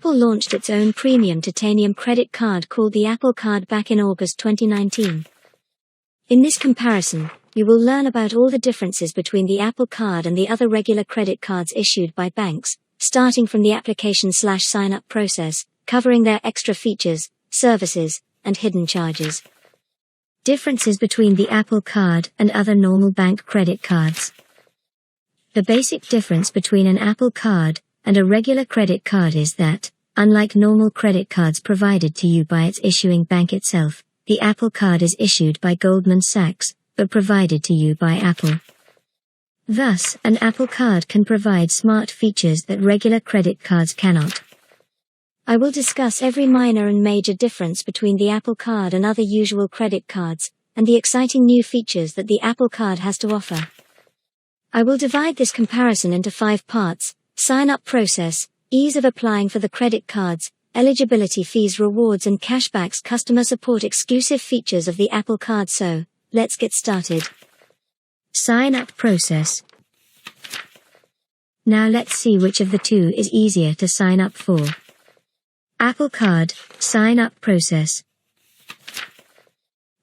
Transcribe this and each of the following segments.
Apple launched its own premium titanium credit card called the Apple Card back in August 2019. In this comparison, you will learn about all the differences between the Apple Card and the other regular credit cards issued by banks, starting from the application/sign-up process, covering their extra features, services, and hidden charges. Differences between the Apple Card and other normal bank credit cards. The basic difference between an Apple Card and a regular credit card is that, unlike normal credit cards provided to you by its issuing bank itself, the Apple Card is issued by Goldman Sachs, but provided to you by Apple. Thus, an Apple Card can provide smart features that regular credit cards cannot. I will discuss every minor and major difference between the Apple Card and other usual credit cards, and the exciting new features that the Apple Card has to offer. I will divide this comparison into 5 parts: sign-up process, ease of applying for the credit cards, eligibility fees, rewards and cashbacks, customer support, exclusive features of the Apple Card. So, let's get started. Sign-up process. Now let's see which of the two is easier to sign up for. Apple Card, sign-up process.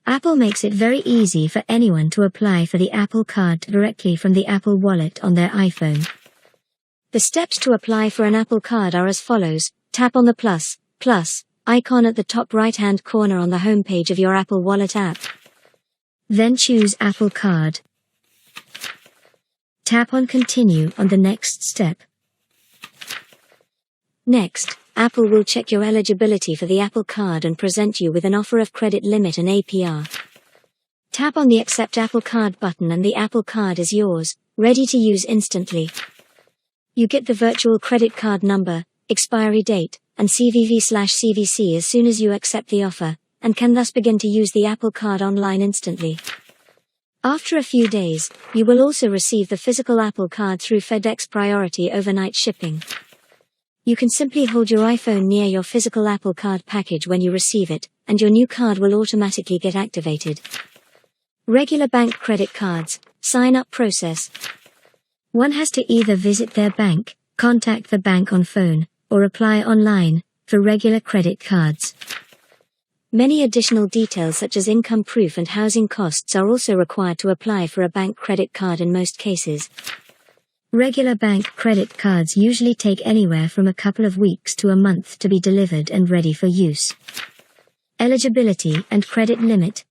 Apple makes it very easy for anyone to apply for the Apple Card directly from the Apple Wallet on their iPhone. The steps to apply for an Apple Card are as follows. Tap on the plus icon at the top right-hand corner on the homepage of your Apple Wallet app. Then choose Apple Card. Tap on Continue on the next step. Next, Apple will check your eligibility for the Apple Card and present you with an offer of credit limit and APR. Tap on the Accept Apple Card button and the Apple Card is yours, ready to use instantly. You get the virtual credit card number, expiry date, and CVV/CVC as soon as you accept the offer, and can thus begin to use the Apple Card online instantly. After a few days, you will also receive the physical Apple Card through FedEx Priority overnight shipping. You can simply hold your iPhone near your physical Apple Card package when you receive it, and your new card will automatically get activated. Regular bank credit cards, sign-up process. One has to either visit their bank, contact the bank on phone, or apply online, for regular credit cards. Many additional details such as income proof and housing costs are also required to apply for a bank credit card in most cases. Regular bank credit cards usually take anywhere from a couple of weeks to a month to be delivered and ready for use. Eligibility and credit limit.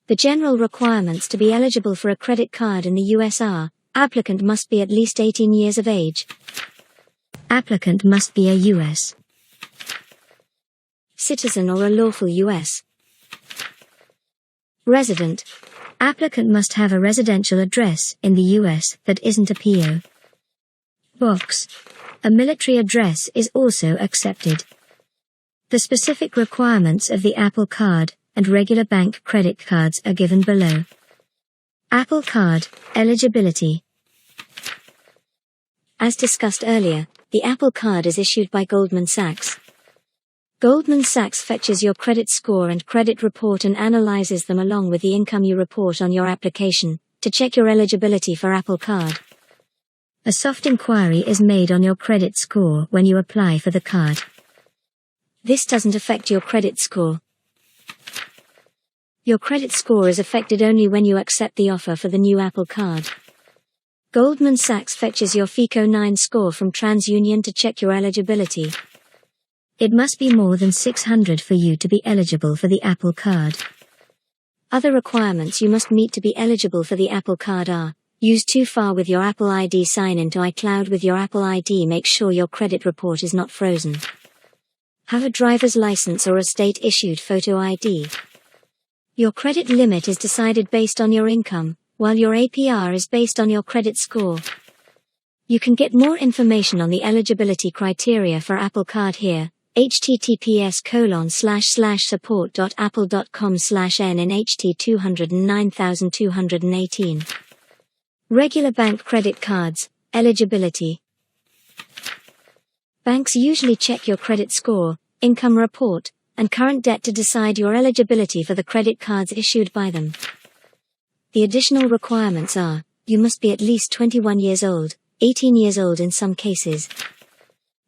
The general requirements to be eligible for a credit card in the US are: applicant must be at least 18 years of age. Applicant must be a US citizen or a lawful US resident. Applicant must have a residential address in the US that isn't a P.O. box. A military address is also accepted. The specific requirements of the Apple Card and regular bank credit cards are given below. Apple Card, eligibility. As discussed earlier, the Apple Card is issued by Goldman Sachs. Goldman Sachs fetches your credit score and credit report and analyzes them along with the income you report on your application, to check your eligibility for Apple Card. A soft inquiry is made on your credit score when you apply for the card. This doesn't affect your credit score. Your credit score is affected only when you accept the offer for the new Apple Card. Goldman Sachs fetches your FICO 9 score from TransUnion to check your eligibility. It must be more than 600 for you to be eligible for the Apple Card. Other requirements you must meet to be eligible for the Apple Card are: use 2FA with your Apple ID, sign into iCloud with your Apple ID, make sure your credit report is not frozen. Have a driver's license or a state-issued photo ID. Your credit limit is decided based on your income, while your APR is based on your credit score. You can get more information on the eligibility criteria for Apple Card here. https://support.apple.com/n/HT209218. Regular bank credit cards, eligibility. Banks usually check your credit score, income report, and current debt to decide your eligibility for the credit cards issued by them. The additional requirements are: you must be at least 21 years old, 18 years old in some cases.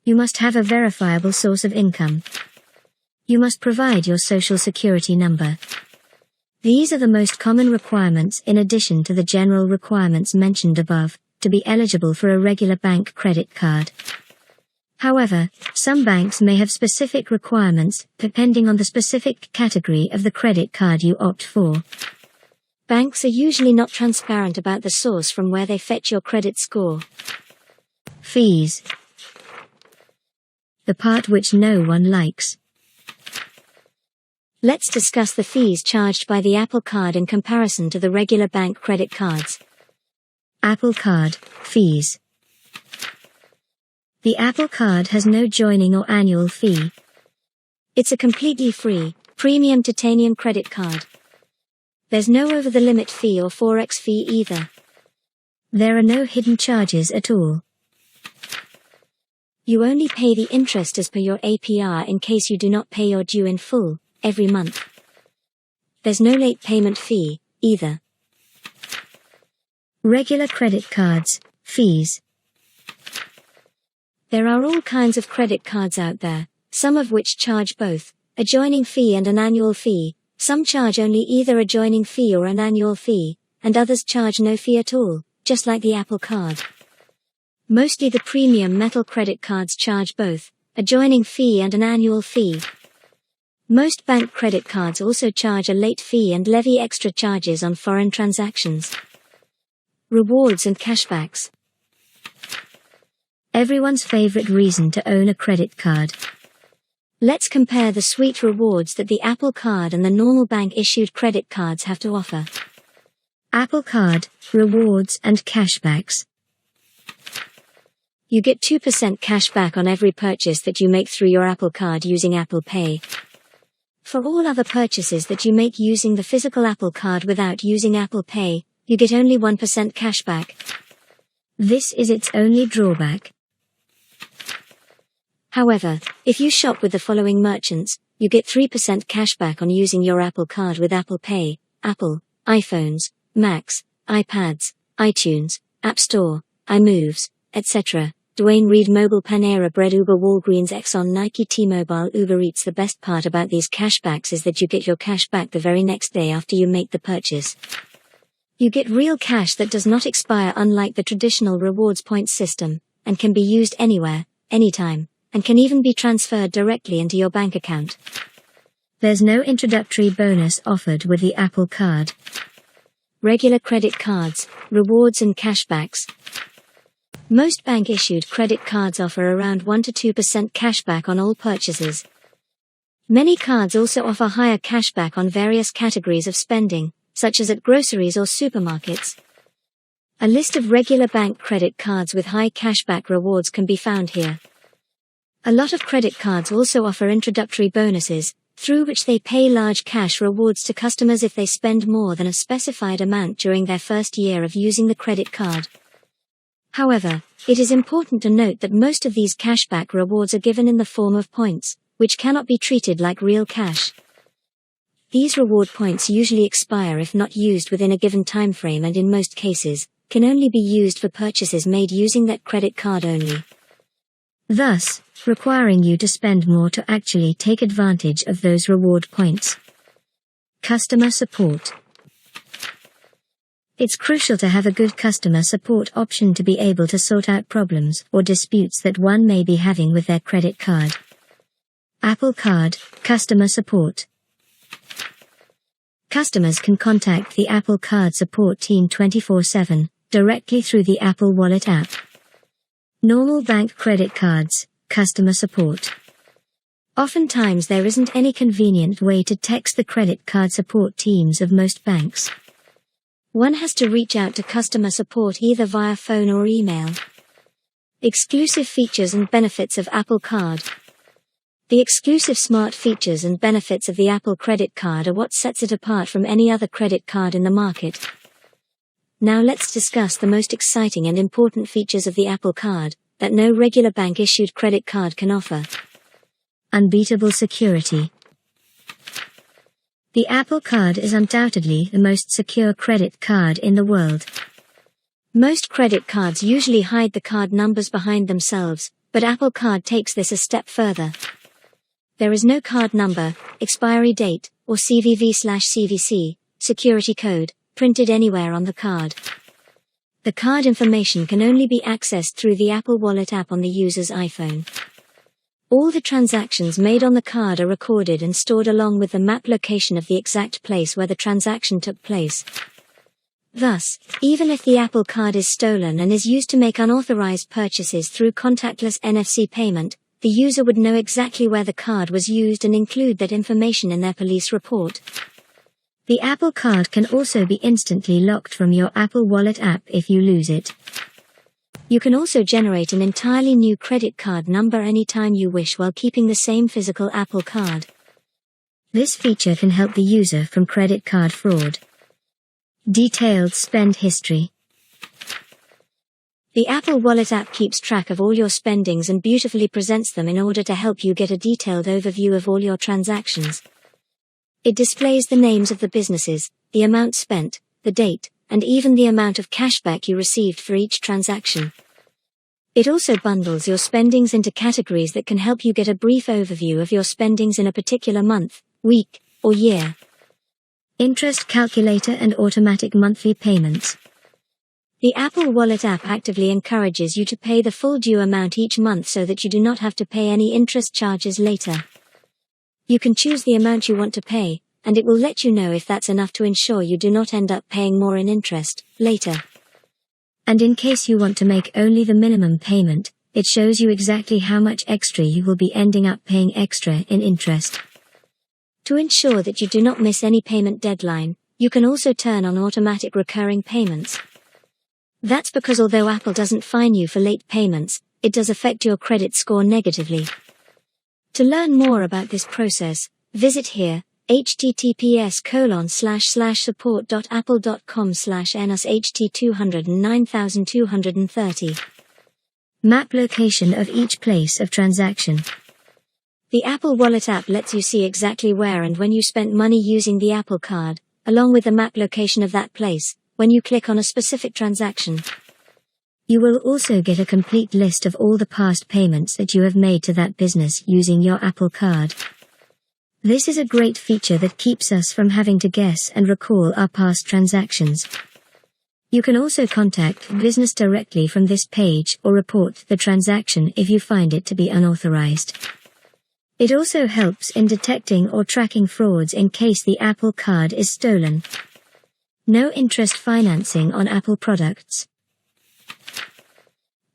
You must have a verifiable source of income. You must provide your social security number. These are the most common requirements in addition to the general requirements mentioned above, to be eligible for a regular bank credit card. However, some banks may have specific requirements, depending on the specific category of the credit card you opt for. Banks are usually not transparent about the source from where they fetch your credit score. Fees. The part which no one likes. Let's discuss the fees charged by the Apple Card in comparison to the regular bank credit cards. Apple Card fees. The Apple Card has no joining or annual fee. It's a completely free, premium titanium credit card. There's no over-the-limit fee or Forex fee either. There are no hidden charges at all. You only pay the interest as per your APR in case you do not pay your due in full, every month. There's no late payment fee, either. Regular credit cards, fees. There are all kinds of credit cards out there, some of which charge both a joining fee and an annual fee. Some charge only either a joining fee or an annual fee, and others charge no fee at all, just like the Apple Card. Mostly the premium metal credit cards charge both a joining fee and an annual fee. Most bank credit cards also charge a late fee and levy extra charges on foreign transactions. Rewards and cashbacks. Everyone's favorite reason to own a credit card. Let's compare the sweet rewards that the Apple Card and the normal bank-issued credit cards have to offer. Apple Card, rewards and cashbacks. You get 2% cash back on every purchase that you make through your Apple Card using Apple Pay. For all other purchases that you make using the physical Apple Card without using Apple Pay, you get only 1% cash back. This is its only drawback. However, if you shop with the following merchants, you get 3% cashback on using your Apple Card with Apple Pay, Apple, iPhones, Macs, iPads, iTunes, App Store, iMoves, etc. Dwayne Reed Mobile Panera Bread Uber Walgreens Exxon Nike T-Mobile Uber Eats. The best part about these cashbacks is that you get your cash back the very next day after you make the purchase. You get real cash that does not expire, unlike the traditional rewards points system, and can be used anywhere, anytime, and can even be transferred directly into your bank account. There's no introductory bonus offered with the Apple Card. Regular credit cards, rewards and cashbacks. Most bank-issued credit cards offer around 1 to 2% cashback on all purchases. Many cards also offer higher cashback on various categories of spending, such as at groceries or supermarkets. A list of regular bank credit cards with high cashback rewards can be found here. A lot of credit cards also offer introductory bonuses, through which they pay large cash rewards to customers if they spend more than a specified amount during their first year of using the credit card. However, it is important to note that most of these cashback rewards are given in the form of points, which cannot be treated like real cash. These reward points usually expire if not used within a given time frame, and in most cases, can only be used for purchases made using that credit card only, thus requiring you to spend more to actually take advantage of those reward points. Customer support. It's crucial to have a good customer support option to be able to sort out problems or disputes that one may be having with their credit card. Apple Card, customer support. Customers can contact the Apple Card support team 24/7, directly through the Apple Wallet app. Normal bank credit cards, customer support. Oftentimes there isn't any convenient way to text the credit card support teams of most banks. One has to reach out to customer support either via phone or email. Exclusive features and benefits of Apple Card. The exclusive smart features and benefits of the Apple credit card are what sets it apart from any other credit card in the market. Now let's discuss the most exciting and important features of the Apple Card that no regular bank-issued credit card can offer. Unbeatable security. The Apple Card is undoubtedly the most secure credit card in the world. Most credit cards usually hide the card numbers behind themselves, But Apple Card takes this a step further. There is no card number, expiry date, or CVV/CVC, security code, printed anywhere on the card. The card information can only be accessed through the Apple Wallet app on the user's iPhone. All the transactions made on the card are recorded and stored along with the map location of the exact place where the transaction took place. Thus, even if the Apple Card is stolen and is used to make unauthorized purchases through contactless NFC payment, the user would know exactly where the card was used and include that information in their police report. The Apple Card can also be instantly locked from your Apple Wallet app if you lose it. You can also generate an entirely new credit card number anytime you wish while keeping the same physical Apple Card. This feature can help the user from credit card fraud. Detailed spend history. The Apple Wallet app keeps track of all your spendings and beautifully presents them in order to help you get a detailed overview of all your transactions. It displays the names of the businesses, the amount spent, the date, and even the amount of cashback you received for each transaction. It also bundles your spendings into categories that can help you get a brief overview of your spendings in a particular month, week, or year. Interest calculator and automatic monthly payments. The Apple Wallet app actively encourages you to pay the full due amount each month so that you do not have to pay any interest charges later. You can choose the amount you want to pay, and it will let you know if that's enough to ensure you do not end up paying more in interest later. And in case you want to make only the minimum payment, it shows you exactly how much extra you will be ending up paying extra in interest. To ensure that you do not miss any payment deadline, you can also turn on automatic recurring payments. That's because although Apple doesn't fine you for late payments, it does affect your credit score negatively. To learn more about this process, visit here, https://support.apple.com/NUSHT209230. Map location of each place of transaction. The Apple Wallet app lets you see exactly where and when you spent money using the Apple Card, along with the map location of that place, when you click on a specific transaction. You will also get a complete list of all the past payments that you have made to that business using your Apple Card. This is a great feature that keeps us from having to guess and recall our past transactions. You can also contact the business directly from this page or report the transaction if you find it to be unauthorized. It also helps in detecting or tracking frauds in case the Apple Card is stolen. No interest financing on Apple products.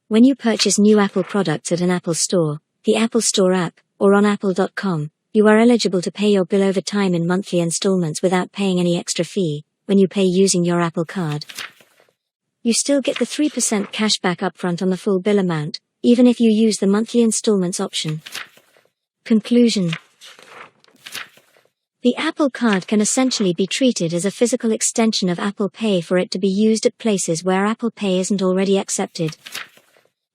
When you purchase new Apple products at an Apple Store, the Apple Store app, or on apple.com, you are eligible to pay your bill over time in monthly installments without paying any extra fee, when you pay using your Apple Card. You still get the 3% cashback upfront on the full bill amount, even if you use the monthly installments option. Conclusion. The Apple Card can essentially be treated as a physical extension of Apple Pay for it to be used at places where Apple Pay isn't already accepted.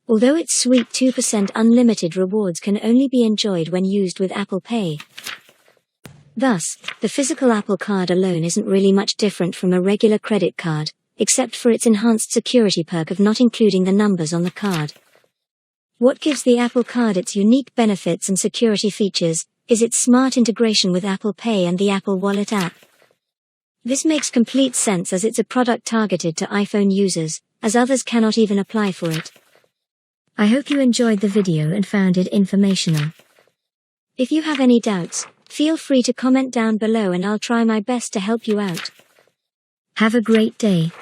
Although its sweet 2% unlimited rewards can only be enjoyed when used with Apple Pay. Thus, the physical Apple Card alone isn't really much different from a regular credit card, except for its enhanced security perk of not including the numbers on the card. What gives the Apple Card its unique benefits and security features is its smart integration with Apple Pay and the Apple Wallet app. This makes complete sense as it's a product targeted to iPhone users, as others cannot even apply for it. I hope you enjoyed the video and found it informational. If you have any doubts, feel free to comment down below and I'll try my best to help you out. Have a great day.